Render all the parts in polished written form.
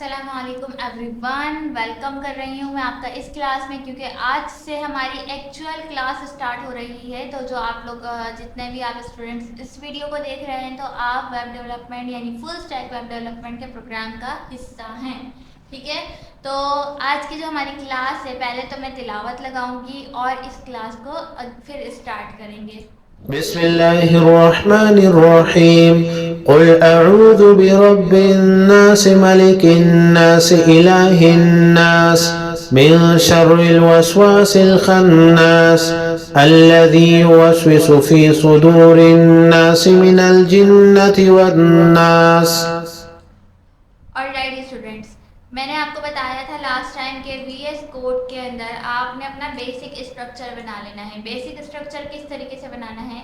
अस्सलामुअलैकुम everyone, welcome कर रही हूँ मैं आपका इस क्लास में, क्योंकि आज से हमारी एक्चुअल क्लास स्टार्ट हो रही है। तो जो आप लोग जितने भी आप स्टूडेंट्स इस वीडियो को देख रहे हैं, तो आप वेब डेवलपमेंट यानी फुल स्टैक वेब डेवलपमेंट के प्रोग्राम का हिस्सा हैं। ठीक है, तो आज की जो हमारी क्लास है, पहले तो मैं तिलावत लगाऊंगी और इस क्लास को फिर स्टार्ट करेंगे। बिस्मिल्लाहिर्रहमानिर्रहीम क़ुल अऊज़ु बिरब्बिन्नास मलिकिन्नास इलाहिन्नास मिन शर्रिल वस्वासिल खन्नास अल्लज़ी युवस्विसु फ़ी सुदूरिन्नास मिनल जिन्नति वन्नास। ऑलराइट स्टूडेंट्स, मैंने आपको बताया था लास्ट टाइम के VS कोड के अंदर आपने अपना बेसिक स्ट्रक्चर बना लेना है। बेसिक स्ट्रक्चर किस तरीके से बनाना है,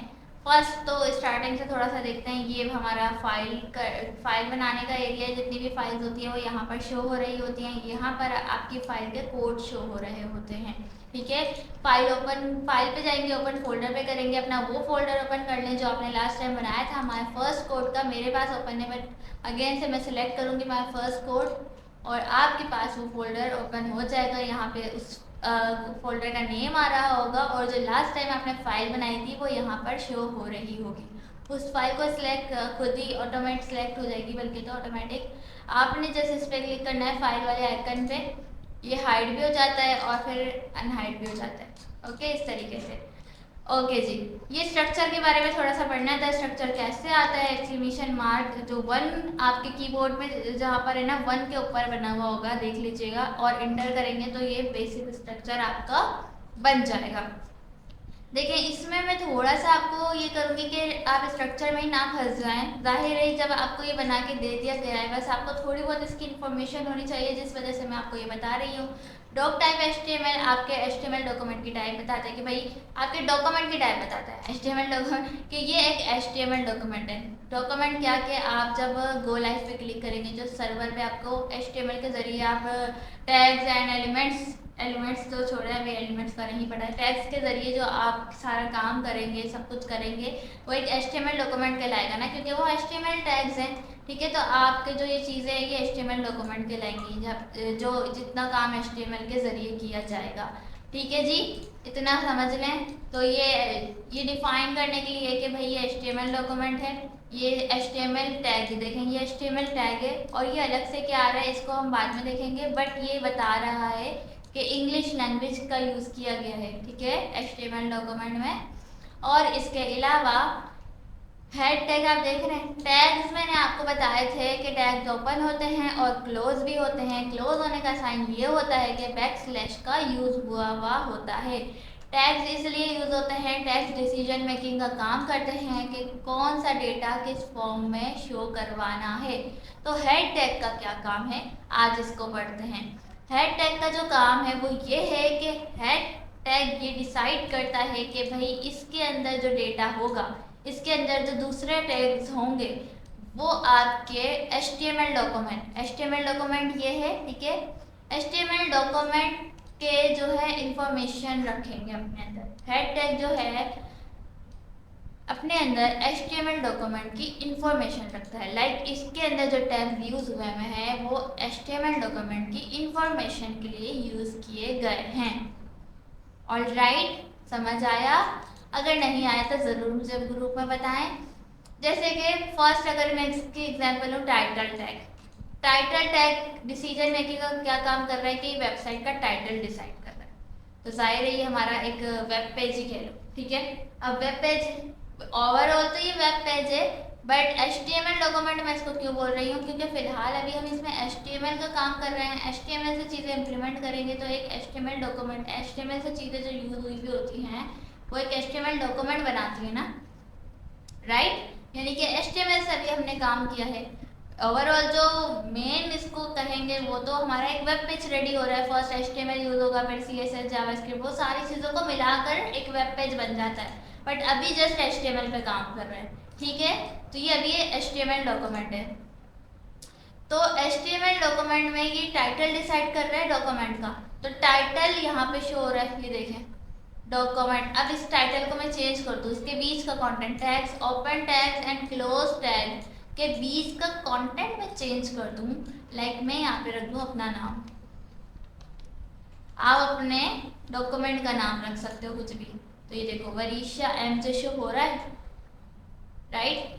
फर्स्ट तो स्टार्टिंग से थोड़ा सा देखते हैं। ये हमारा फाइल बनाने का एरिया है। जितनी भी फाइल्स होती है वो यहाँ पर शो हो रही होती हैं। यहाँ पर आपकी फाइल के कोड शो हो रहे होते हैं। ठीक है, फाइल पे जाएंगे, ओपन फोल्डर पे करेंगे, अपना वो फोल्डर ओपन कर लें जो आपने लास्ट टाइम बनाया था हमारे फर्स्ट कोड का। मेरे पास ओपन है, बट अगेन से मैं सिलेक्ट करूँगी माय फर्स्ट कोड और आपके पास वो फोल्डर ओपन हो जाएगा। यहाँ पे उस फोल्डर का नेम आ रहा होगा और जो लास्ट टाइम आपने फाइल बनाई थी वो यहाँ पर शो हो रही होगी। उस फाइल को सिलेक्ट खुद ही ऑटोमेटिक सिलेक्ट हो जाएगी, बल्कि तो ऑटोमेटिक आपने जैसे इस पर क्लिक करना है फाइल वाले आइकन पे, ये हाइड भी हो जाता है और फिर अनहाइड भी हो जाता है। ओके, इस तरीके से। ओके जी, ये स्ट्रक्चर के बारे में थोड़ा सा पढ़ना था। स्ट्रक्चर कैसे आता है, एक्सक्लेमेशन मार्क जो 1 आपके कीबोर्ड में जहाँ पर है ना 1 के ऊपर बना हुआ होगा, देख लीजिएगा, और इंटर करेंगे तो ये बेसिक स्ट्रक्चर आपका बन जाएगा। देखिए, इसमें मैं थोड़ा सा आपको ये करूँगी कि आप स्ट्रक्चर में ही ना फंस जाएं। जाहिर है जब आपको ये बना के दे दिया गया है, बस आपको थोड़ी बहुत इसकी इन्फॉर्मेशन होनी चाहिए, जिस वजह से मैं आपको ये बता रही हूँ। डॉक टाइप HTML आपके HTML डॉक्यूमेंट की टाइप बताता है कि भाई आपके डॉक्यूमेंट की टाइप बताता है HTML डॉक्यूमेंट कि ये एक HTML डॉक्यूमेंट है। डॉक्यूमेंट क्या कि आप जब गो लाइव पे क्लिक करेंगे, जो सर्वर पे आपको HTML के जरिए आप टैग्स एंड एलिमेंट्स तो छोड़े, अभी एलिमेंट्स का नहीं पड़ा है, टैग्स के जरिए जो आप सारा काम करेंगे, सब कुछ करेंगे, वो एक HTML डॉक्यूमेंट कहलाएगा ना, क्योंकि वो HTML टैग्स हैं। ठीक है, तो आपके जो ये चीज़ें हैं ये HTML डॉक्यूमेंट कहलाएंगी, जब जो जितना काम HTML के ज़रिए किया जाएगा। ठीक है जी, इतना समझ लें। तो ये डिफाइन करने के लिए कि भाई ये HTML डॉक्यूमेंट है, ये HTML टैग ही देखें, ये HTML टैग है, और ये अलग से क्या आ रहा है इसको हम बाद में देखेंगे, बट ये बता रहा है कि इंग्लिश लैंग्वेज का यूज़ किया गया है। ठीक है, HTML डॉक्यूमेंट में। और इसके अलावा हेड टैग आप देख रहे हैं। टैग्स मैंने आपको बताए थे कि टैग्स ओपन होते हैं और क्लोज भी होते हैं। क्लोज होने का साइन ये होता है कि बैकस्लैश का यूज़ हुआ होता है। टैग्स इसलिए यूज़ होते हैं, टैग्स डिसीजन मेकिंग का काम करते हैं कि कौन सा डेटा किस फॉर्म में शो करवाना है। तो हेड टैग का क्या काम है, आज इसको पढ़ते हैं। हेड टैग का जो काम है वो ये है कि हेड टैग ये डिसाइड करता है कि भाई इसके अंदर जो डेटा होगा, इसके अंदर जो दूसरे टैग्स होंगे, वो आपके HTML डॉक्यूमेंट ये है। ठीक है, HTML डॉक्यूमेंट के जो है इंफॉर्मेशन रखेंगे अपने अंदर। हेड टैग जो है अपने अंदर HTML डॉक्यूमेंट की इंफॉर्मेशन रखता है। लाइक इसके अंदर जो टैग यूज़ हुए हैं वो HTML डॉक्यूमेंट की इंफॉर्मेशन के लिए यूज़ किए गए हैं। ऑलराइट, समझ आया? अगर नहीं आया तो ज़रूर मुझे ग्रुप में बताएं। जैसे कि फर्स्ट अगर मैं इसकी एग्जांपल लूँ, टाइटल टैग डिसीजन मेकिंग का क्या काम कर रहा है कि वेबसाइट का टाइटल डिसाइड कर रहा है। तो जाहिर है ये हमारा एक वेब पेज ही कह लो। ठीक है, अब वेब पेज ओवरऑल तो ये वेब पेज है, बट HTML डॉक्यूमेंट मैं इसको क्यों बोल रही हूँ, क्योंकि फिलहाल अभी हम इसमें HTML का काम कर रहे हैं। HTML से चीज़ें इम्प्लीमेंट करेंगे तो एक HTML डॉक्यूमेंट, HTML से चीज़ें जो यूज़ हुई भी होती हैं वो एक HTML डॉक्यूमेंट बनाती है ना, राइट? यानी कि HTML से अभी हमने काम किया है। ओवरऑल जो मेन इसको कहेंगे वो तो हमारा एक वेब पेज रेडी हो रहा है। फर्स्ट HTML यूज़ होगा, फिर CSS, जावास्क्रिप्ट, वो सारी चीज़ों को मिलाकर एक वेब पेज बन जाता है, बट अभी जस्ट HTML पे काम कर रहे हैं। ठीक है, तो ये अभी HTML डॉक्यूमेंट है। तो HTML डॉक्यूमेंट में ये टाइटल डिसाइड कर रहा है डॉक्यूमेंट का, तो टाइटल यहाँ पे शो हो रहा है, ये देखें डॉक्यूमेंट। अब इस टाइटल को मैं चेंज कर दूँ, इसके बीच का content, tags, open tags and close tag कि बीच का कंटेंट मैं चेंज कर दूं, लाइक मैं यहाँ पे रख दूं अपना नाम, आप अपने डॉक्यूमेंट का नाम रख सकते हो कुछ भी। तो ये देखो वरीशा एम जे शो हो रहा है, राइट,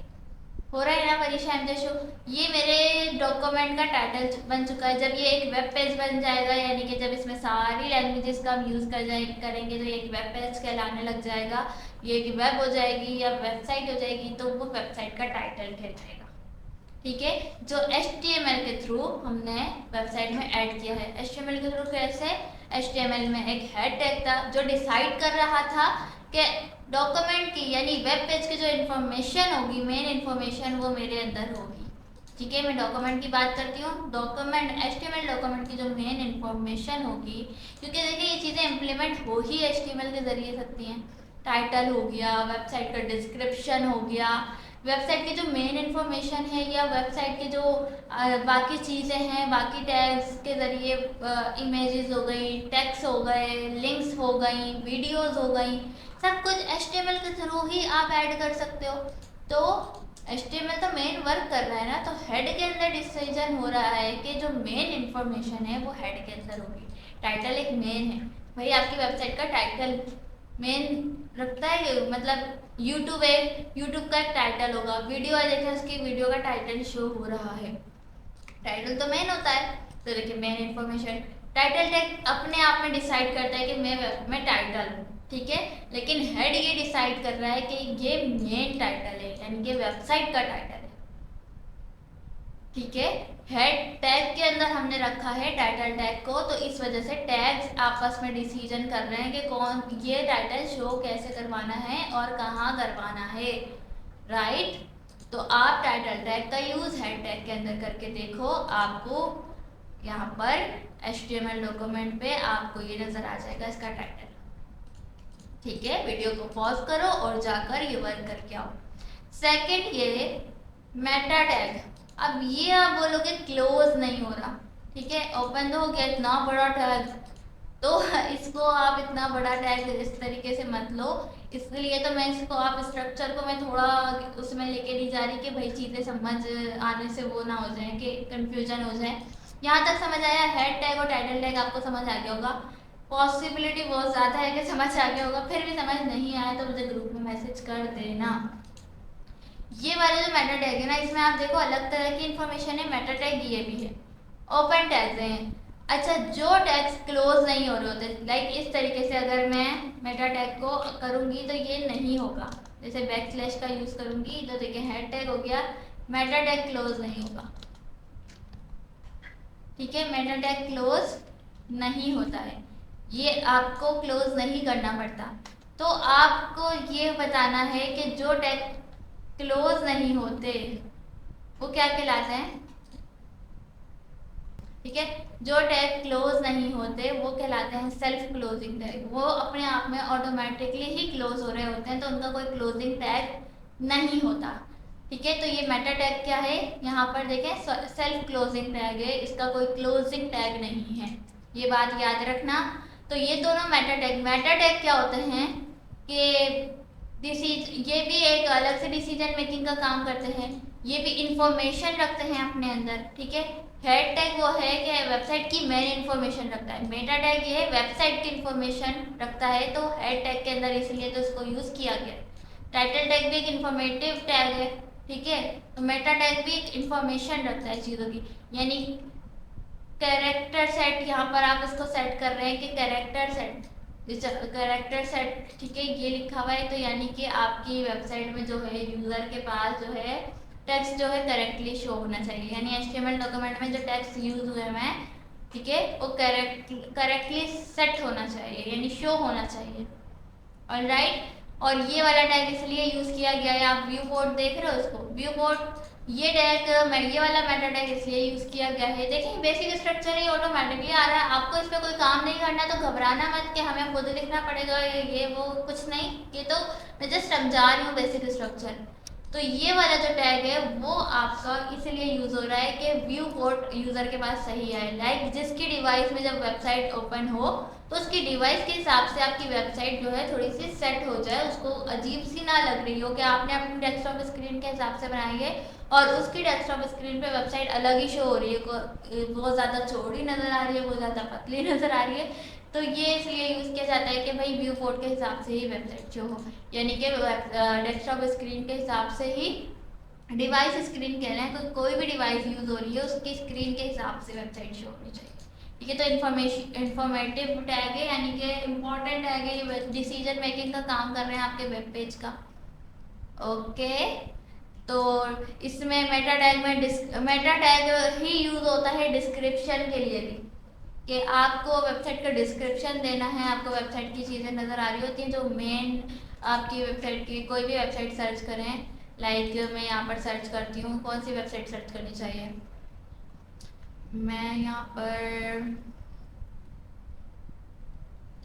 हो रहा है ना वरीशा एम जे शो। ये मेरे डॉक्यूमेंट का टाइटल बन चुका है। जब ये एक वेब पेज बन जाएगा, यानी कि जब इसमें सारी लैंग्वेजेस का हम यूज़ करेंगे तो ये एक वेब पेज कहलाने लग जाएगा, ये एक वेब हो जाएगी या वेबसाइट हो जाएगी, तो वो वेबसाइट का टाइटल कहलाएगा। ठीक है, जो HTML के थ्रू हमने वेबसाइट में ऐड किया है। HTML के थ्रू कैसे? HTML में एक हेड टैग था जो डिसाइड कर रहा था कि डॉक्यूमेंट की यानी वेब पेज की जो इन्फॉर्मेशन होगी, मेन इन्फॉर्मेशन, वो मेरे अंदर होगी। ठीक है, मैं डॉक्यूमेंट की बात करती हूँ। डॉक्यूमेंट HTML डॉक्यूमेंट की जो मेन इन्फॉर्मेशन होगी, क्योंकि देखिए ये चीज़ें इम्प्लीमेंट हो ही HTML के ज़रिए सकती हैं। टाइटल हो गया, वेबसाइट का डिस्क्रिप्शन हो गया, वेबसाइट की जो मेन इन्फॉर्मेशन है या वेबसाइट के जो बाकी चीज़ें हैं, बाकी टैग्स के ज़रिए इमेजेस हो गई, टेक्स्ट हो गए, लिंक्स हो गई, वीडियोस हो गई, सब कुछ HTML के थ्रू ही आप ऐड कर सकते हो। तो HTML तो मेन वर्क कर रहा है ना, तो हेड के अंदर डिसीजन हो रहा है कि जो मेन इन्फॉर्मेशन है वो हेड के अंदर होगी। टाइटल एक मेन है भाई, आपकी वेबसाइट का टाइटल मेन रखता है, मतलब यूट्यूब है, यूट्यूब का एक टाइटल होगा, वीडियो है, देखिए उसकी वीडियो का टाइटल शो हो रहा है, टाइटल तो मेन होता है। तो देखिए मेन इन्फॉर्मेशन, टाइटल टैग अपने आप में डिसाइड करता है कि मैं टाइटल हूँ, ठीक है, लेकिन हेड ये डिसाइड कर रहा है कि ये मेन टाइटल है, यानी कि वेबसाइट का टाइटल है। ठीक है, हेड टैग के अंदर हमने रखा है टाइटल टैग को, तो इस वजह से टैग्स आपस में डिसीजन कर रहे हैं कि कौन ये टाइटल शो कैसे करवाना है और कहाँ करवाना है, राइट। तो आप टाइटल टैग का यूज़ हेड टैग के अंदर करके देखो, आपको यहाँ पर HTML डॉक्यूमेंट पे आपको ये नज़र आ जाएगा इसका टाइटल। ठीक है, वीडियो को पॉज करो और जाकर ये वर्क करके आओ। सेकंड ये मेटा टैग। अब ये आप बोलोगे क्लोज नहीं हो रहा, ठीक है, ओपन तो हो गया, इतना बड़ा टैग, तो इसको आप इतना बड़ा टैग इस तरीके से मत लो। इसलिए तो मैं इसको, आप स्ट्रक्चर को मैं थोड़ा उसमें लेके नहीं जा रही कि भाई चीज़ें समझ आने से वो ना हो जाए कि कंफ्यूजन हो जाए। यहाँ तक समझ आया? हेड टैग और टाइटल टैग आपको समझ आ गया होगा। पॉसिबिलिटी बहुत ज़्यादा है कि समझ आ गया होगा, फिर भी समझ नहीं आया तो मुझे ग्रुप में मैसेज कर देना। ये वाला जो मेटा टैग है ना, इसमें आप देखो अलग तरह की इन्फॉर्मेशन है, मेटा टैग ये भी है, ओपन टैग्स हैं। अच्छा, जो टैग्स क्लोज नहीं हो रहे होते, लाइक इस तरीके से अगर मैं मेटा टैग को करूँगी तो ये नहीं होगा, जैसे बैकस्लैश का यूज़ करूँगी तो देखिए हेड टैग हो गया, मेटा टैग क्लोज नहीं होगा। ठीक है, मेटा टैग क्लोज नहीं होता है, ये आपको क्लोज नहीं करना पड़ता। तो आपको ये बताना है कि जो टैग क्लोज नहीं होते वो क्या कहलाते हैं। ठीक है, जो टैग क्लोज नहीं होते वो कहलाते हैं सेल्फ क्लोजिंग टैग, वो अपने आप में ऑटोमेटिकली ही क्लोज हो रहे होते हैं, तो उनका कोई क्लोजिंग टैग नहीं होता। ठीक है, तो ये मेटा टैग क्या है, यहाँ पर देखें सेल्फ क्लोजिंग टैग है, इसका कोई क्लोजिंग टैग नहीं है, ये बात याद रखना। तो ये दोनों मेटा टैग क्या होते हैं कि ये भी एक अलग से डिसीजन मेकिंग का काम करते हैं, ये भी इंफॉर्मेशन रखते हैं अपने अंदर। ठीक है, हेड टैग वो है कि वेबसाइट की मेन इन्फॉर्मेशन रखता है, मेटा टैग ये वेबसाइट की इन्फॉर्मेशन रखता है, तो हेड टैग के अंदर इसलिए तो इसको यूज़ किया गया। टाइटल टैग भी एक इन्फॉर्मेटिव टैग है, ठीक है, तो मेटा टैग भी एक इन्फॉर्मेशन रखता है चीज़ों की, यानी कैरेक्टर सेट, यहाँ पर आप इसको सेट कर रहे हैं कि कैरेक्टर सेट, ठीक है, ये लिखा हुआ है, तो यानी कि आपकी वेबसाइट में जो है यूज़र के पास जो है टेक्स्ट जो है करेक्टली शो होना चाहिए, यानी HTML डॉक्यूमेंट में जो टेक्स्ट यूज़ हुए हैं, ठीक है, वो करेक्टली सेट होना चाहिए, यानी शो होना चाहिए। ऑलराइट, और ये वाला टैग इसलिए यूज़ किया गया है, आप व्यू पोर्ट देख रहे हो उसको, व्यू पोर्ट, ये टैग ये वाला मेटा टैग इसलिए यूज़ किया गया है। देखिए बेसिक स्ट्रक्चर ही ऑटोमेटिकली आ रहा है, आपको इस पर कोई काम नहीं करना, तो घबराना मत कि हमें खुद लिखना पड़ेगा ये वो, कुछ नहीं, ये तो मैं जस्ट समझा रही हूँ बेसिक स्ट्रक्चर। तो ये वाला जो टैग है वो आपका इसलिए यूज़ हो रहा है कि व्यू पोर्ट यूज़र के पास सही है, लाइक जिसकी डिवाइस में जब वेबसाइट ओपन हो तो उसकी डिवाइस के हिसाब से आपकी वेबसाइट जो है थोड़ी सी सेट हो जाए, उसको अजीब सी ना लग रही हो कि आपने अपनी डेस्कटॉप स्क्रीन के हिसाब से बनाई है और उसकी डेस्कटॉप स्क्रीन पे वेबसाइट अलग ही शो हो रही है, बहुत ज़्यादा चौड़ी नज़र आ रही है, बहुत ज़्यादा पतली नज़र आ रही है, तो ये इसलिए यूज़ किया जाता है कि भाई व्यू पोर्ट के हिसाब से ही वेबसाइट शो हो, यानी कि डेस्कटॉप स्क्रीन के हिसाब से ही, डिवाइस स्क्रीन कह रहे हैं, कोई भी डिवाइस यूज़ हो रही है उसकी स्क्रीन के हिसाब से वेबसाइट शो होनी चाहिए। ठीक है, तो इंफॉर्मेटिव टैग है, यानी कि इम्पोर्टेंट टैग है, ये डिसीजन मेकिंग का काम कर रहे हैं आपके वेब पेज का। ओके, तो इसमें मेटा टैग ही यूज़ होता है डिस्क्रिप्शन के लिए भी, कि आपको वेबसाइट का डिस्क्रिप्शन देना है, आपको वेबसाइट की चीज़ें नज़र आ रही होती हैं जो मेन आपकी वेबसाइट की, कोई भी वेबसाइट सर्च करें, लाइक मैं यहाँ पर सर्च करती हूँ, कौन सी वेबसाइट सर्च करनी चाहिए, मैं यहाँ पर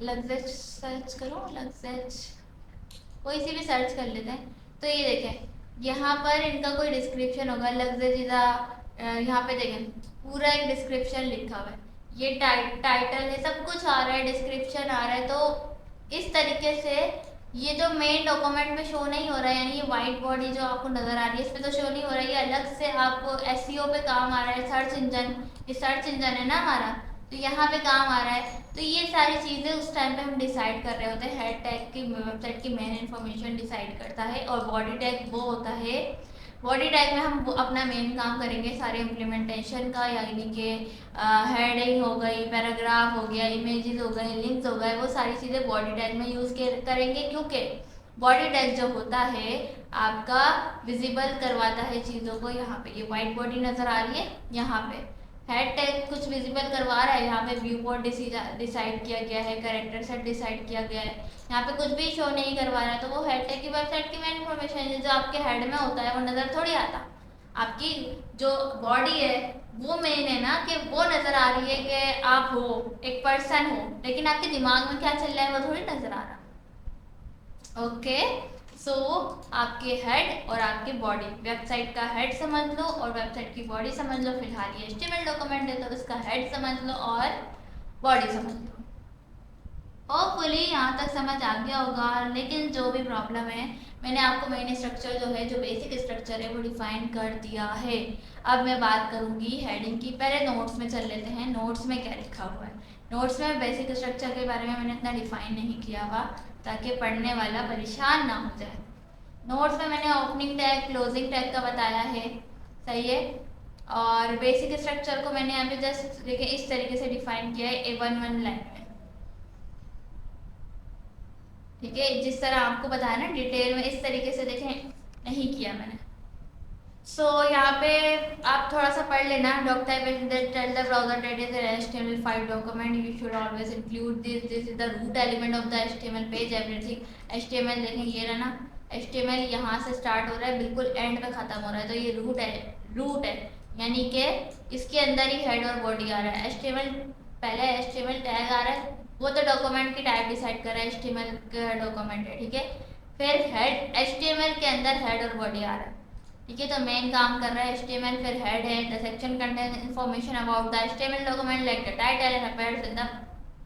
लग्जेज सर्च करूँ, लग्जेज कोई सी भी सर्च कर लेते हैं, तो ये देखें यहाँ पर इनका कोई डिस्क्रिप्शन होगा, लग्जेजिजा, यहाँ पे देखें पूरा एक डिस्क्रिप्शन लिखा हुआ है, ये टाइटल है, सब कुछ आ रहा है, डिस्क्रिप्शन आ रहा है, तो इस तरीके से ये जो मेन डॉक्यूमेंट में शो नहीं हो रहा है, यानी ये वाइट बॉडी जो आपको नज़र आ रही है इस पर तो शो नहीं हो रहा है, ये अलग से आपको एसईओ पे काम आ रहा है, सर्च इंजन, ये सर्च इंजन है ना हमारा, तो यहाँ पे काम आ रहा है, तो ये सारी चीज़ें उस टाइम पे हम डिसाइड कर रहे होते हैं, हेड टैग की वेबसाइट की मेन इन्फॉर्मेशन डिसाइड करता है, और बॉडी टैग वो होता है, बॉडी टैग में हम अपना मेन काम करेंगे सारे इम्प्लीमेंटेशन का, यानी कि हेडिंग हो गई, पैराग्राफ हो गया, इमेजेस हो गए, लिंक्स हो गए, वो सारी चीज़ें बॉडी टैग में यूज़ करेंगे, क्योंकि बॉडी टैग जो होता है आपका विजिबल करवाता है चीज़ों को, यहाँ पे ये वाइट बॉडी नज़र आ रही है, यहाँ पे हेड टैग कुछ विजिबल करवा रहा है, यहाँ पे व्यू पोर्ट डिसाइड किया गया है, कैरेक्टर सेट डिसाइड किया गया है, यहाँ पे कुछ भी शो नहीं करवा रहा है, तो वो हेड टैग की वेबसाइट की मेन इन्फॉर्मेशन है, जो आपके हेड में होता है वो नज़र थोड़ी आता, आपकी जो बॉडी है वो मेन है ना, कि वो नज़र आ रही है कि आप हो, एक पर्सन हो, लेकिन आपके दिमाग में क्या चल रहा है वो थोड़ी नज़र आ रहा। ओके, सो आपके हेड और आपकी बॉडी, वेबसाइट का हेड समझ लो और वेबसाइट की बॉडी समझ लो, फिलहाल ये HTML डॉक्यूमेंट है तो उसका हेड समझ लो और बॉडी समझ लो। होपफुली यहाँ तक समझ आ गया होगा, लेकिन जो भी प्रॉब्लम है, मैंने आपको मेन स्ट्रक्चर जो है, जो बेसिक स्ट्रक्चर है वो डिफाइन कर दिया है। अब मैं बात करूँगी हेडिंग की, पहले नोट्स में चल लेते हैं, नोट्स में क्या लिखा हुआ है। नोट्स में बेसिक स्ट्रक्चर के बारे में मैंने इतना डिफाइन नहीं किया हुआ, ताकि पढ़ने वाला परेशान ना हो जाए। नोट्स में मैंने ओपनिंग टैग, क्लोजिंग टैग का बताया है, सही है, और बेसिक स्ट्रक्चर को मैंने यहाँ पे जस्ट देखिए इस तरीके से डिफाइन किया है, A11 लाइन में, ठीक है, जिस तरह आपको बताया ना डिटेल में, इस तरीके से देखें नहीं किया मैंने। सो यहाँ पे आप थोड़ा सा पढ़ लेना, tell the browser that is an HTML5 document, you should always include this is the root element of the HTML page, everything HTML देखें ये रहा ना, HTML यहाँ से स्टार्ट हो रहा है, बिल्कुल एंड पे ख़त्म हो रहा है, तो ये रूट है, यानी कि इसके अंदर ही हेड और बॉडी आ रहा है। HTML पहले HTML टैग आ रहा है, वो तो डॉक्यूमेंट की टाइप डिसाइड कर रहा है, HTML का डॉक्यूमेंट है, ठीक है, फिर हेड HTML के अंदर हेड और बॉडी आ रहा है, ठीक है, तो मेन काम कर रहा है HTML, फिर हेड है, the section contains information about the HTML document like the title and appears in the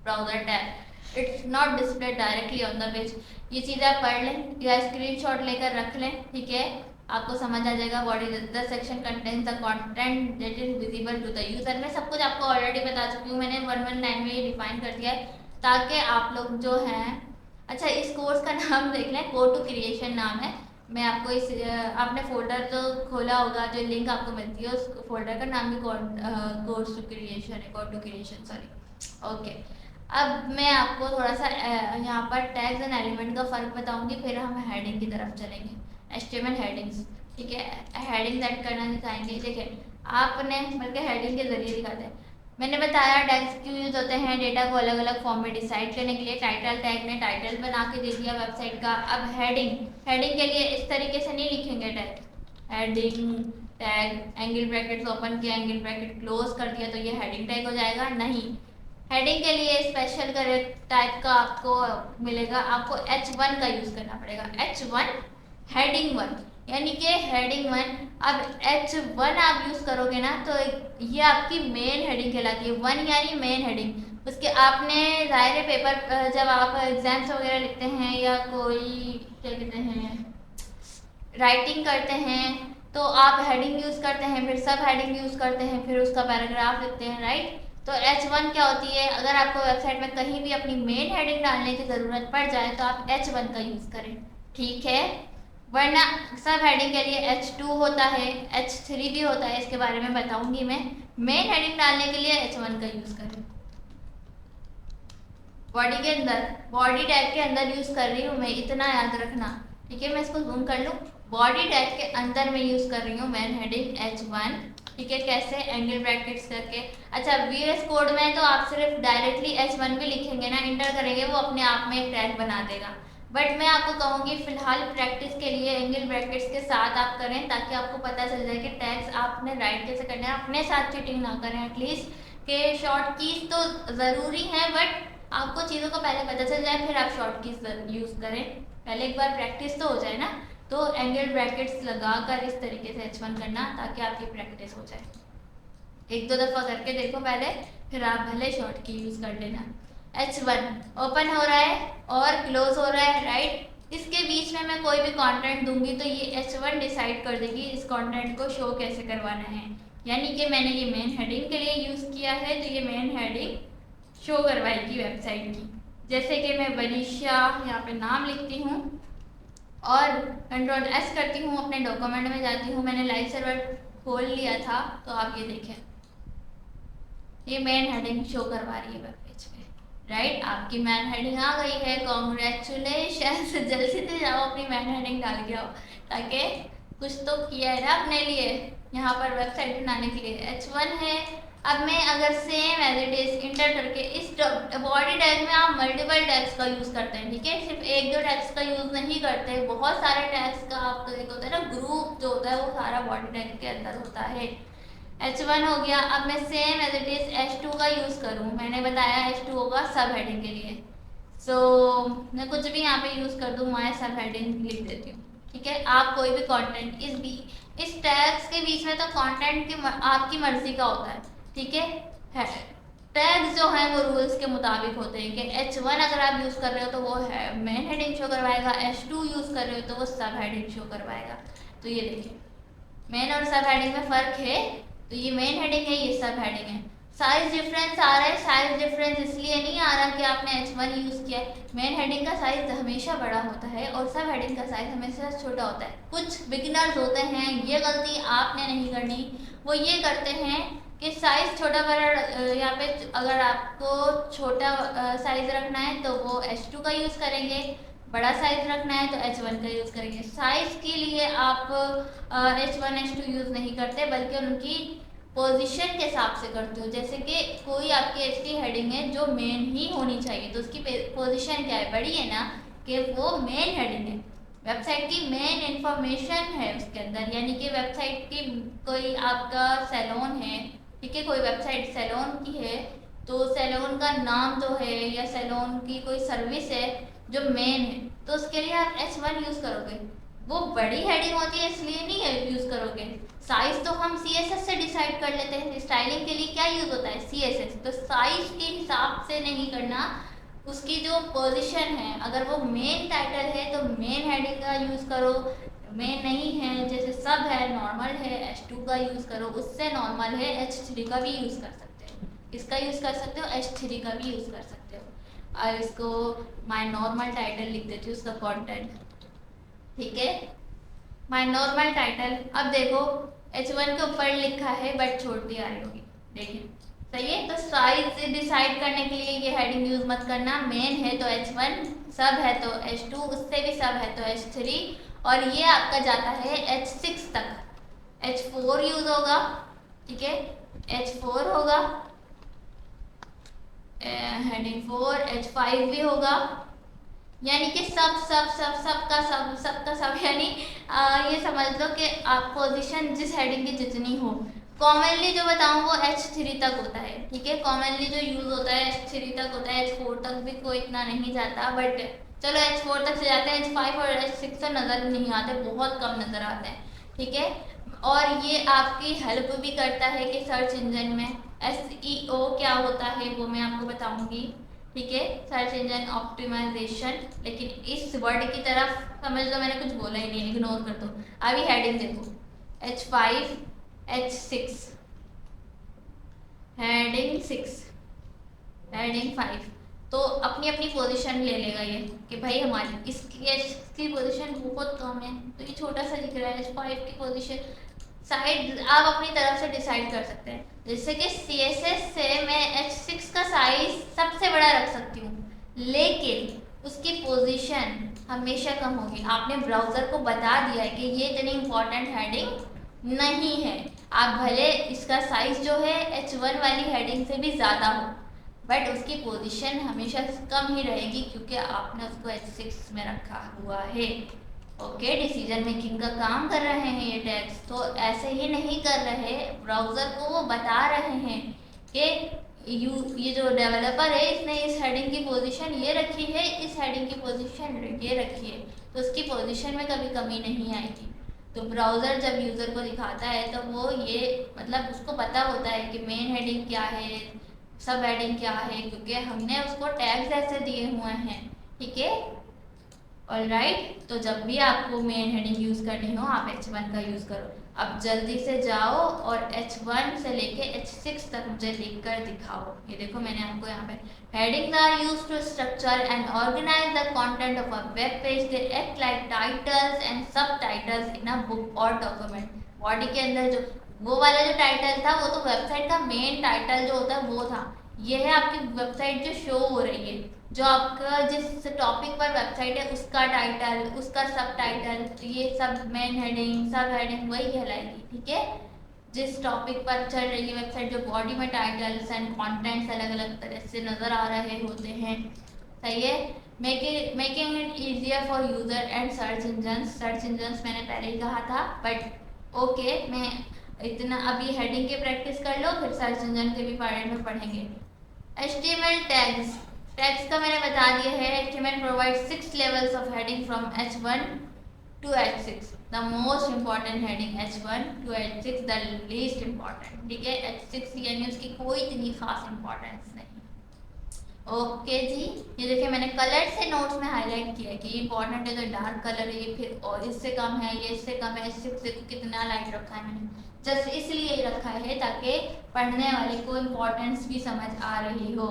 browser tab, it's not displayed directly on the page. ये चीज़ें आप पढ़ लें या स्क्रीनशॉट लेकर रख लें, ठीक है, आपको समझ आ जाएगा। Body the section contains the content that is visible to the user, मैं सब कुछ आपको ऑलरेडी बता चुकी हूँ, मैंने 119 में ये डिफाइन कर दिया है, ताकि आप लोग जो हैं, अच्छा इस कोर्स का नाम देख लें, कोड टू क्रिएशन नाम है, मैं आपको इस आपने फोल्डर जो खोला होगा, जो लिंक आपको मिलती है, उस फोल्डर का नाम भी कोर्स टू क्रिएशन है, code to creation, sorry. Okay, अब मैं आपको थोड़ा सा यहाँ पर टैग्स एंड एलिमेंट का फ़र्क बताऊंगी, फिर हम हेडिंग की तरफ चलेंगे, HTML हेडिंग्स, ठीक है, हेडिंग सेट करना सिखाएंगे। देखिए आपने बल्कि हेडिंग के जरिए दिखाते हैं, मैंने बताया टैग्स क्यों यूज होते हैं, डेटा को अलग अलग फॉर्म में डिसाइड करने के लिए। टाइटल टैग ने टाइटल बना के दे दिया वेबसाइट का। अब हेडिंग के लिए इस तरीके से नहीं लिखेंगे tag, heading tag angle brackets open किया, एंगल ब्रैकेट क्लोज कर दिया, तो ये हेडिंग टैग हो जाएगा, नहीं। हेडिंग के लिए स्पेशल टाइप का आपको मिलेगा, आपको H1 का यूज़ करना पड़ेगा, H1 हेडिंग 1, यानी कि हेडिंग 1। अब H1 आप यूज़ करोगे ना, तो ये आपकी मेन हेडिंग कहलाती है, 1 यानी मेन हेडिंग। उसके आपने ज़ाहिर पेपर जब आप एग्जाम्स वगैरह लिखते हैं या कोई क्या कहते हैं राइटिंग करते हैं, तो आप हेडिंग यूज़ करते हैं, फिर सब हेडिंग यूज़ करते हैं, फिर उसका पैराग्राफ लिखते हैं, राइट। तो H1 क्या होती है, अगर आपको वेबसाइट में कहीं भी अपनी मेन हेडिंग डालने की ज़रूरत पड़ जाए तो आप H1 का यूज़ करें, ठीक है। वरना सब हेडिंग के लिए H2 होता है, H3 भी होता है, इसके बारे में बताऊंगी मैं। मेन हेडिंग डालने के लिए H1 का यूज़ करें। बॉडी के अंदर, बॉडी टैग के अंदर यूज़ कर रही हूँ मैं, इतना याद रखना, ठीक है। मैं इसको जूम कर लूँ, बॉडी टैग के अंदर मैं यूज़ कर रही हूँ मेन हेडिंग H1, ठीक है। कैसे, एंगल ब्रैकेट्स करके। अच्छा, VS कोड में तो आप सिर्फ डायरेक्टली H1 भी लिखेंगे ना, इंटर करेंगे, वो अपने आप में एक टैग बना देगा। बट मैं आपको कहूँगी फिलहाल प्रैक्टिस के लिए एंगल ब्रैकेट्स के साथ आप करें, ताकि आपको पता चल जाए कि टैग्स आपने राइट कैसे करने हैं। अपने साथ चीटिंग ना करें, एटलीस्ट के शॉर्ट कीज तो ज़रूरी है, बट आपको चीज़ों को पहले पता चल जाए, फिर आप शॉर्ट कीज यूज़ करें। पहले एक बार प्रैक्टिस तो हो जाए ना, तो एंगल ब्रैकेट्स लगाकर इस तरीके से H1 करना, ताकि आपकी प्रैक्टिस हो जाए। एक दो दफ़ा करके देखो पहले, फिर आप भले शॉर्ट की यूज़ कर लेना। H1 ओपन हो रहा है और क्लोज हो रहा है, राइट। इसके बीच में मैं कोई भी कंटेंट दूंगी तो ये H1 डिसाइड कर देगी इस कंटेंट को शो कैसे करवाना है। यानी कि मैंने ये मेन हेडिंग के लिए यूज़ किया है, तो ये मेन हेडिंग शो करवाएगी वेबसाइट की। जैसे कि मैं वनीशा यहाँ पे नाम लिखती हूँ और Ctrl+S करती हूँ, अपने डॉक्यूमेंट में जाती हूँ, मैंने लाइव सर्वर खोल लिया था, तो आप ये देखें, ये मेन हेडिंग शो करवा रही है वेब पेज पे, राइट। आपकी मेन हेडिंग आ गई है, कॉन्ग्रेचुलेशन। जल्दी से जाओ अपनी मेन हेडिंग डाल के आओ, ताकि कुछ तो किया है ना अपने लिए यहाँ पर वेबसाइट बनाने के लिए। H1 है। अब मैं अगर same as it is enter करके इस बॉडी टैग में आप मल्टीपल टैग्स का यूज़ करते हैं, ठीक है। सिर्फ एक दो टैग्स का यूज़ नहीं करते, बहुत सारे टैग्स का आपका एक होता है ना ग्रुप जो होता है, वो सारा बॉडी टैग के अंदर होता है। H1 हो गया। अब मैं same as it is H2 का यूज़ करूँ, मैंने बताया H2 होगा सब हेडिंग के लिए। सो मैं कुछ भी यहाँ पे यूज़ कर दूँ, मैं सब हेडिंग लिख देती हूँ, ठीक है। आप कोई भी कंटेंट इस टैग्स के बीच में तो कंटेंट की आपकी मर्जी का होता है, ठीक है। टैग्स जो है वो रूल्स के मुताबिक होते हैं कि H1 अगर आप यूज़ कर रहे हो तो वो है मेन हेडिंग शो करवाएगा, H2 यूज़ कर रहे हो तो वो सब हेडिंग शो करवाएगा। तो ये देखिए, मेन और सब हेडिंग में फ़र्क है। तो ये मेन हेडिंग है, ये सब हेडिंग है। साइज डिफरेंस आ रहा है, साइज डिफरेंस इसलिए नहीं आ रहा कि आपने H1 यूज़ किया है। मेन हेडिंग का साइज हमेशा बड़ा होता है और सब हेडिंग का साइज हमेशा छोटा होता है। कुछ बिगिनर्स होते हैं, ये गलती आपने नहीं करनी, वो ये करते हैं कि साइज़ छोटा बड़ा, यहाँ पे अगर आपको छोटा साइज़ रखना है तो वो H2 का यूज़ करेंगे, बड़ा साइज़ रखना है तो H1 का यूज़ करेंगे। साइज़ के लिए आप H1 H2 यूज़ नहीं करते, बल्कि उनकी पोजीशन के हिसाब से करते हो। जैसे कि कोई आपकी ऐसी हेडिंग है जो मेन ही होनी चाहिए, तो उसकी पोजीशन क्या है, बड़ी है ना, कि वो मेन हेडिंग है, वेबसाइट की मेन इंफॉर्मेशन है उसके अंदर। यानी कि वेबसाइट की कोई आपका सैलून है, ठीक है, कोई वेबसाइट सैलून की है, तो सैलून का नाम तो है या सैलून की कोई सर्विस है जो मेन है, तो उसके लिए आप H1 यूज़ करोगे। वो बड़ी हेडिंग होती है इसलिए नहीं यूज़ करोगे। साइज़ तो हम CSS से डिसाइड कर लेते हैं। स्टाइलिंग के लिए क्या यूज़ होता है, CSS। तो साइज़ के हिसाब से नहीं करना, उसकी जो पोजीशन है, अगर वो मेन टाइटल है तो मेन हेडिंग का यूज़ करो, मेन नहीं है जैसे सब है, नॉर्मल है, H2 का यूज़ करो, उससे नॉर्मल है H3 का भी यूज़ कर सकते हो, इसका यूज़ कर सकते हो, H3 का भी यूज़ कर सकते हो। और इसको माय नॉर्मल टाइटल लिख देती हूँ, उसका कंटेंट, ठीक है, माय नॉर्मल टाइटल। अब देखो H1 के ऊपर लिखा है बट छोटी आ रही होगी, देखिए सही है। तो साइज डिसाइड करने के लिए ये हेडिंग यूज़ मत करना। मेन है तो H1, सब है तो H2, उससे भी सब है तो H3, और ये आपका जाता है H6 तक। H4 यूज़ होगा, ठीक है, H4 होगा, हेडिंग 4, H5 भी होगा। यानी कि सबका सब, यानी ये समझ लो कि आप पोजीशन जिस हेडिंग की जितनी हो। कॉमनली जो बताऊँ वो H3 तक होता है, ठीक है। कॉमनली जो यूज़ होता है H3 तक होता है, H4 तक भी कोई इतना नहीं जाता, बट चलो H4 तक से जाते हैं। H5 और H6 तो नज़र नहीं आते, बहुत कम नज़र आते हैं, ठीक है। और ये आपकी हेल्प भी करता है कि सर्च इंजन में SEO क्या होता है वो मैं आपको बताऊंगी, ठीक है, सर्च इंजन ऑप्टिमाइजेशन। लेकिन इस वर्ड की तरफ समझ लो मैंने कुछ बोला ही नहीं, इग्नोर कर दो। अभी हेडिंग देखो, H5, H6, हेडिंग 6, हेडिंग 5। तो अपनी अपनी पोजीशन ले लेगा ये कि भाई हमारी इसकी पोजीशन बहुत कम है, तो ये छोटा सा दिख रहा है। H5 की पोजीशन साइड आप अपनी तरफ से डिसाइड कर सकते हैं। जैसे कि CSS से मैं H6 का साइज सबसे बड़ा रख सकती हूँ, लेकिन उसकी पोजीशन हमेशा कम होगी। आपने ब्राउज़र को बता दिया है कि ये इतनी इम्पोर्टेंट हेडिंग नहीं है। आप भले इसका साइज जो है H1 वाली हेडिंग से भी ज़्यादा हो, बट उसकी पोजीशन हमेशा कम ही रहेगी क्योंकि आपने उसको H6 में रखा हुआ है। ओके, डिसीजन मेकिंग का काम कर रहे हैं ये टैग्स। तो ऐसे ही नहीं कर रहे, ब्राउज़र को वो बता रहे हैं कि ये जो डेवलपर है इसने इस हेडिंग की पोजीशन ये रखी है, इस हेडिंग की पोजीशन ये रखी है, तो उसकी पोजीशन में कभी कमी नहीं आएगी। तो ब्राउज़र जब यूज़र को दिखाता है तो वो ये मतलब उसको पता होता है कि मेन हेडिंग क्या है, सब हेडिंग क्या है, क्योंकि हमने उसको टैग्स ऐसे दिए हुए हैं। ठीक है, ऑलराइट। तो जब भी आपको मेन हेडिंग यूज़ करनी हो आप H1 का यूज़ करो। अब जल्दी से जाओ और H1 से लेके H6 तक मुझे लिख कर दिखाओ। ये देखो मैंने आपको यहाँ पे headings are used to structure and organize the content of a web page. They act like titles and sub titles in a book और डॉक्यूमेंट। बॉडी के अंदर जो वो वाला जो टाइटल था वो तो वेबसाइट का मेन टाइटल जो होता है वो था। ये है आपकी वेबसाइट जो शो हो रही है, जो आपका जिस टॉपिक पर वेबसाइट है उसका टाइटल, उसका सब टाइटल, ये सब मेन हेडिंग, सब हेडिंग वही कहलाएगी। ठीक है, जिस टॉपिक पर चल रही है वेबसाइट, जो बॉडी में टाइटल्स एंड कंटेंट्स अलग अलग तरह से नज़र आ रहे होते हैं। सही है, making it easier for user and search engines. Search engines मैंने पहले ही कहा था, बट ओके, मैं इतना अभी हेडिंग की प्रैक्टिस कर लो, फिर सर्च इंजन के भी बारे में पढ़ेंगे। HTML टैग्स, टैग्स का मैंने बता दिया है। HTML provides 6 levels of heading from H1 to H6. The most important heading H1 to H6, the least important। ठीक है, H6 यानी उसकी कोई इतनी खास इंपॉर्टेंस नहीं। ओके जी, ये देखिए मैंने कलर से नोट्स में हाईलाइट किया है कि इंपॉर्टेंट है तो डार्क कलर है, ये फिर और इससे कम है, ये इससे कम है। H6 देखो कितना लाइट रखा है मैंने, जस्ट इसलिए ही रखा है ताकि पढ़ने वाले को इम्पोर्टेंस भी समझ आ रही हो।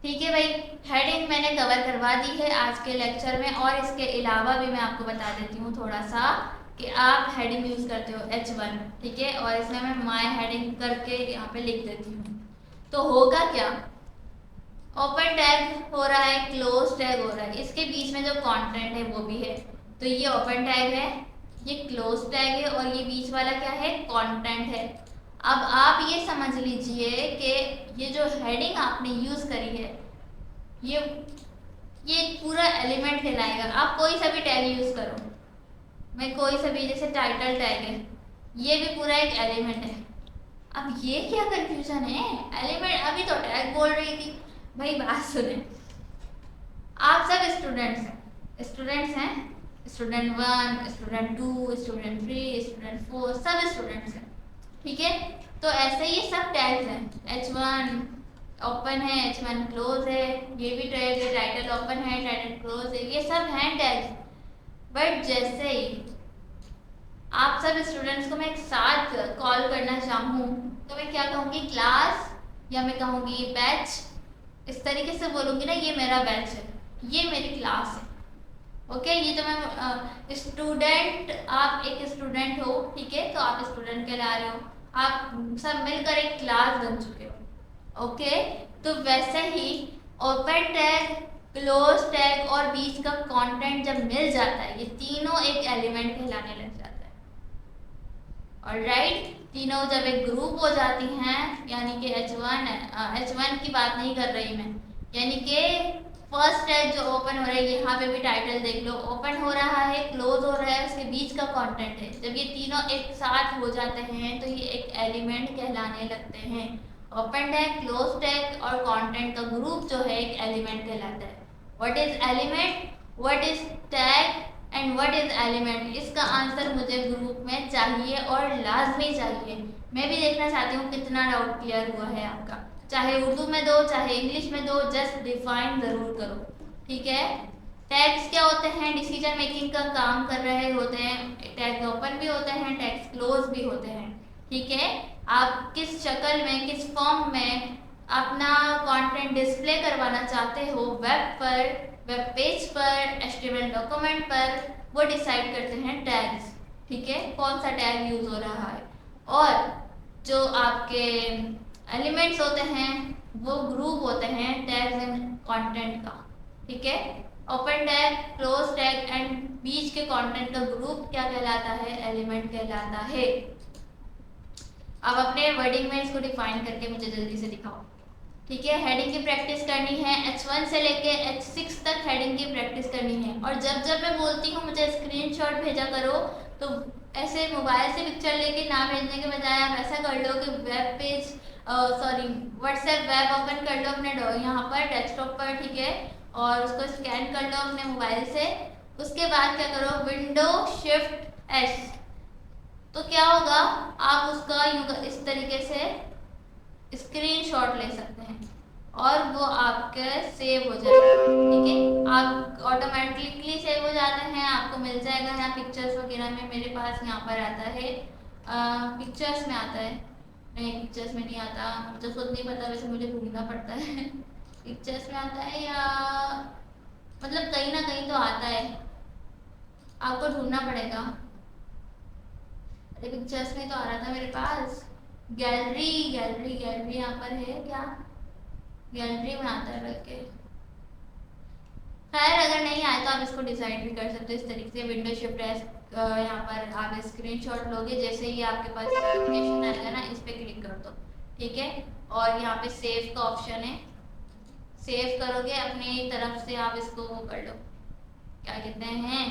ठीक है भाई, हेडिंग मैंने कवर करवा दी है आज के लेक्चर में, और इसके अलावा भी मैं आपको बता देती हूँ थोड़ा सा कि आप हेडिंग यूज़ करते हो H1। ठीक है, और इसमें मैं माय हेडिंग करके यहाँ पे लिख देती हूँ। तो होगा क्या, ओपन टैग हो रहा है, क्लोज टैग हो रहा है, इसके बीच में जो कंटेंट है वो भी है। तो ये ओपन टैग है, ये क्लोज टैग है, और ये बीच वाला क्या है, कंटेंट है। अब आप ये समझ लीजिए कि ये जो हेडिंग आपने यूज़ करी है ये पूरा एलिमेंट कहलाएगा। आप कोई सा भी टैग यूज़ करो, मैं कोई सा भी, जैसे टाइटल टैग है, ये भी पूरा एक एलिमेंट है। अब ये क्या कंफ्यूजन है, एलिमेंट अभी तो टैग बोल रही थी। भाई बात सुने, आप सब स्टूडेंट्स हैं, स्टूडेंट 1, स्टूडेंट 2, स्टूडेंट 3, स्टूडेंट 4, सब स्टूडेंट्स हैं। ठीक है, तो ऐसे ये सब टैग्स हैं। H1 ओपन है, H1 क्लोज है, ये भी टैग है, टाइटल ओपन है, टाइटल क्लोज है, ये सब हैं टैग्स। बट जैसे ही आप सब स्टूडेंट्स को मैं एक साथ कॉल करना चाहूँ तो मैं क्या कहूँगी, क्लास, या मैं कहूँगी बैच, इस तरीके से बोलूँगी ना, ये मेरा बैच है, ये मेरी क्लास है। ओके, ये तो मैं स्टूडेंट, आप एक स्टूडेंट हो, ठीक है, तो आप स्टूडेंट कहला रहे हो, आप सब मिलकर एक क्लास बन चुके हो। ओके, तो वैसे ही ओपन टैग, क्लोज टैग और बीच का कंटेंट जब मिल जाता है, ये तीनों एक एलिमेंट कहलाने लग जाता है। ऑलराइट, तीनों जब एक ग्रुप हो जाती हैं, यानी कि H1 की बात नहीं कर रही मैं, यानी कि फर्स्ट टैग जो ओपन हो रहा है, यहाँ पे भी टाइटल देख लो, ओपन हो रहा है, क्लोज हो रहा है, उसके बीच का कंटेंट है, जब ये तीनों एक साथ हो जाते हैं तो ये एक एलिमेंट कहलाने लगते हैं। ओपन टैग, क्लोज टैग और कंटेंट का ग्रुप जो है एक एलिमेंट कहलाता है। What is element, what is tag and what is element, इसका आंसर मुझे ग्रुप में चाहिए और लाजमी चाहिए। मैं भी देखना चाहती हूँ कितना डाउट क्लियर हुआ है आपका, चाहे उर्दू में दो चाहे इंग्लिश में दो, जस्ट डिफाइन ज़रूर करो। ठीक है, टैग्स क्या होते हैं? डिसीजन मेकिंग का काम कर रहे होते हैं। टैग्स ओपन भी होते हैं, टैग्स क्लोज भी होते हैं। ठीक है, आप किस शक्ल में, किस फॉर्म में अपना कंटेंट डिस्प्ले करवाना चाहते हो, वेब पर, वेब पेज पर, HTML डॉक्यूमेंट पर, वो डिसाइड करते हैं टैग्स। ठीक है, कौन सा टैग यूज हो रहा है। और जो आपके एलिमेंट्स होते हैं वो ग्रुप होते हैं टैग्स एंड कंटेंट का। ठीक है, open tag, close tag and बीच के कंटेंट का ग्रुप क्या कहलाता है? एलिमेंट कहलाता है। अब अपने वर्डिंग में इसको डिफाइन करके मुझे जल्दी से दिखाओ। ठीक है, हेडिंग की प्रैक्टिस करनी है। H1 से लेके H6 तक हेडिंग की प्रैक्टिस करनी है। और जब जब मैं बोलती हूँ मुझे स्क्रीनशॉट भेजा करो, तो ऐसे मोबाइल से पिक्चर लेके ना भेजने के बजाय आप ऐसा कर लो कि web page, sorry, WhatsApp web open कर लो अपने यहाँ पर डेस्कटॉप पर। ठीक है, और उसको स्कैन कर लो अपने मोबाइल से। उसके बाद क्या करो, विंडो शिफ्ट एस, तो क्या होगा, आप उसका इस तरीके से स्क्रीनशॉट ले सकते हैं और वो आपके सेव हो जाएगा। ठीक है, आप ऑटोमेटिकली सेव हो जाते हैं, आपको मिल जाएगा यहाँ पिक्चर्स वगैरह में। मेरे पास यहाँ पर आता है, पिक्चर्स में आता है। नहीं, पिक्चर्स में नहीं आता, मुझे खुद नहीं पता, वैसे मुझे ढूंढना पड़ता है पिक्चर्स में आता है या मतलब कहीं ना कहीं तो आता है, आपको ढूंढना पड़ेगा। अरे पिक्चर्स में तो आ रहा था मेरे पास। गैलरी, गैलरी, गैलरी यहाँ पर है क्या? गैलरी में आता है रख के। खैर, अगर नहीं आए तो आप इसको डिसाइड भी कर सकते हो इस तरीके से। विंडो शिफ्ट एस, यहाँ पर आप स्क्रीनशॉट लोगे, जैसे ही आपके पास नोटिफिकेशन आएगा ना, इस पे क्लिक कर दो। ठीक है, और यहाँ पे सेव का ऑप्शन है, सेव करोगे अपनी तरफ से, आप इसको वो कर लो, क्या कहते हैं,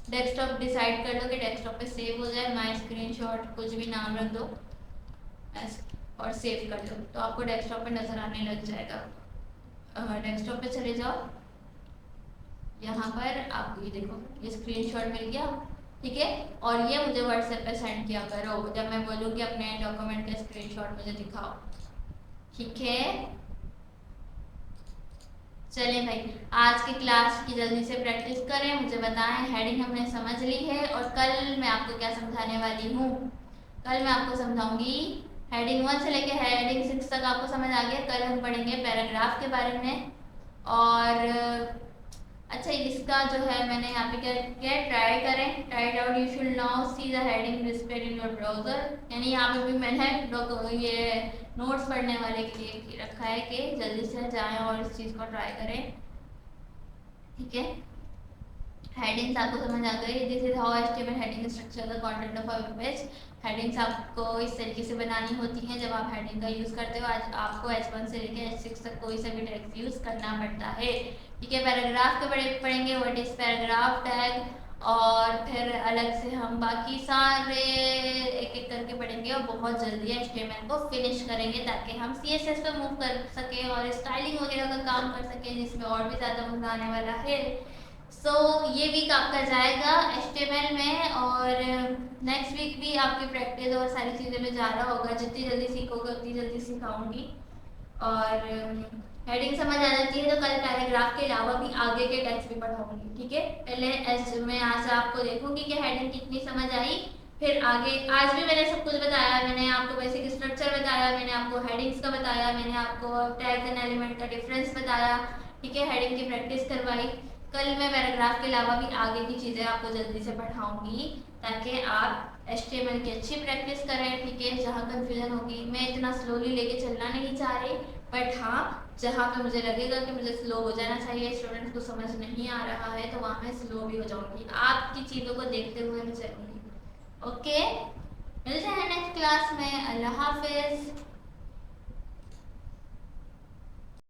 डेस्कटॉप डिसाइड कर लो कि डेस्कटॉप पे सेव हो जाए। माय स्क्रीनशॉट, कुछ भी नाम रख दो और सेव कर लो, तो आपको डेस्कटॉप पे नजर आने लग जाएगा। डेस्कटॉप पे चले जाओ, यहाँ पर आपको ये देखो, ये स्क्रीनशॉट मिल गया। ठीक है, और ये मुझे व्हाट्सएप पे सेंड किया करो जब मैं बोलूँगी अपने डॉक्यूमेंट का स्क्रीनशॉट मुझे दिखाओ। ठीक है, चलें भाई, आज की क्लास की जल्दी से प्रैक्टिस करें, मुझे बताएं। हेडिंग हमने समझ ली है, और कल मैं आपको क्या समझाने वाली हूँ, कल मैं आपको समझाऊंगी हेडिंग 1 से लेके हेडिंग 6 तक आपको समझ आ गया। कल हम पढ़ेंगे पैराग्राफ के बारे में। और अच्छा, इसका जो है मैंने यहाँ पे क्या किया, ट्राई करें, try it out, you should now see the heading displayed in your browser. यानी यहाँ पे भी मैंने ये नोट्स पढ़ने वाले के लिए रखा है कि जल्दी से जाएं और इस चीज़ को ट्राई करें। ठीक है, हेडिंग्स आपको समझ आ गई। This is how HTML heading structure the content of a page. Headings आपको इस तरीके से बनानी होती हैं जब आप हेडिंग का यूज़ करते हो। आज आपको H1 से लेकर H6 तक कोई सा भी टैग यूज़ करना पड़ता है। ठीक है, पैराग्राफ के पढ़ेंगे, व्हाट इज पैराग्राफ टैग, और फिर अलग से हम बाकी सारे एक एक करके पढ़ेंगे और बहुत जल्दी HTML को फिनिश करेंगे ताकि हम CSS पे मूव कर सकें और स्टाइलिंग वगैरह का काम कर सकें, जिसमें और भी ज़्यादा मजा आने वाला है। सो ये वीक आपका जाएगा HTML में, और नेक्स्ट वीक भी आपकी प्रैक्टिस और सारी चीज़ें में जा रहा होगा। जितनी जल्दी सीखोगे उतनी जल्दी सिखाऊंगी। और हेडिंग समझ आ जाती है तो कल पैराग्राफ के अलावा भी आगे के टेक्स्ट भी पढ़ाऊंगी। ठीक है, पहले मैं आज आपको देखूंगी कि हेडिंग कितनी समझ आई, फिर आगे। आज भी मैंने सब कुछ बताया, मैंने आपको बेसिक स्ट्रक्चर बताया, मैंने आपको हेडिंग्स का बताया, मैंने आपको टैग्स एंड एलिमेंट का डिफरेंस बताया। ठीक है, हेडिंग की प्रैक्टिस करवाई। कल मैं पैराग्राफ के अलावा भी आगे की चीज़ें आपको जल्दी से पढ़ाऊंगी ताकि आप HTML की अच्छी प्रैक्टिस करें। ठीक है, जहाँ कन्फ्यूजन होगी, मैं इतना स्लोली लेके चलना नहीं चाह रही, बट हाँ, जहाँ पे मुझे लगेगा कि मुझे स्लो हो जाना चाहिए, स्टूडेंट्स को समझ नहीं आ रहा है, तो वहाँ मैं स्लो भी हो जाऊँगी, आपकी चीज़ों को देखते हुए मैं चलूँगी। ओके, मिलते हैं नेक्स्ट क्लास में। अल्लाह हाफिज़।